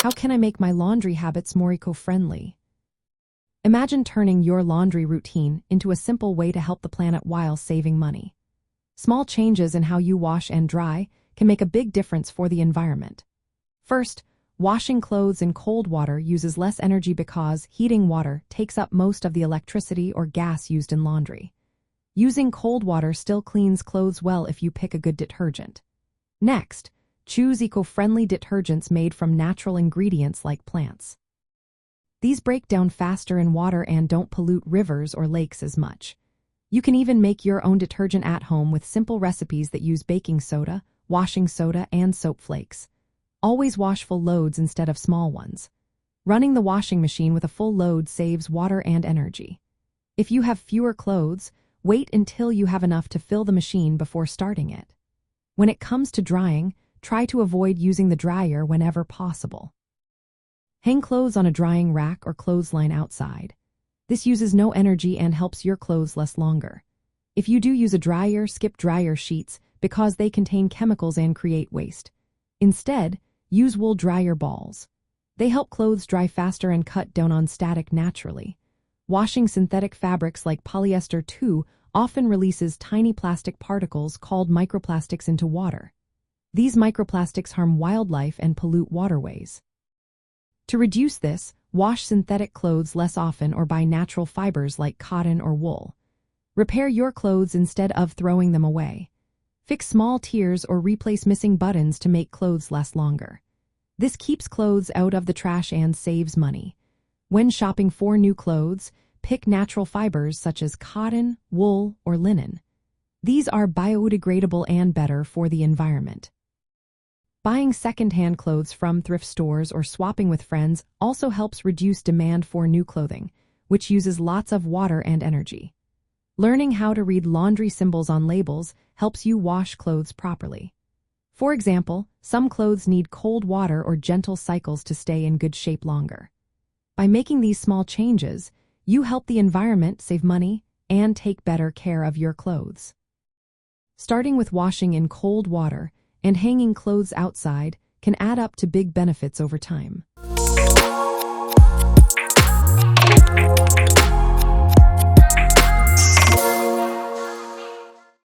How can I make my laundry habits more eco-friendly? Imagine turning your laundry routine into a simple way to help the planet while saving money. Small changes in how you wash and dry can make a big difference for the environment. First, washing clothes in cold water uses less energy because heating water takes up most of the electricity or gas used in laundry. Using cold water still cleans clothes well if you pick a good detergent. Next, choose eco-friendly detergents made from natural ingredients like plants. These break down faster in water and don't pollute rivers or lakes as much. You can even make your own detergent at home with simple recipes that use baking soda, washing soda, and soap flakes. Always wash full loads instead of small ones. Running the washing machine with a full load saves water and energy. If you have fewer clothes, wait until you have enough to fill the machine before starting it. When it comes to drying, try to avoid using the dryer whenever possible. Hang clothes on a drying rack or clothesline outside. This uses no energy and helps your clothes last longer. If you do use a dryer, skip dryer sheets because they contain chemicals and create waste. Instead, use wool dryer balls. They help clothes dry faster and cut down on static naturally. Washing synthetic fabrics like polyester too often releases tiny plastic particles called microplastics into water. These microplastics harm wildlife and pollute waterways. To reduce this, wash synthetic clothes less often or buy natural fibers like cotton or wool. Repair your clothes instead of throwing them away. Fix small tears or replace missing buttons to make clothes last longer. This keeps clothes out of the trash and saves money. When shopping for new clothes, pick natural fibers such as cotton, wool, or linen. These are biodegradable and better for the environment. Buying secondhand clothes from thrift stores or swapping with friends also helps reduce demand for new clothing, which uses lots of water and energy. Learning how to read laundry symbols on labels helps you wash clothes properly. For example, some clothes need cold water or gentle cycles to stay in good shape longer. By making these small changes, you help the environment save money and take better care of your clothes. Starting with washing in cold water and hanging clothes outside can add up to big benefits over time.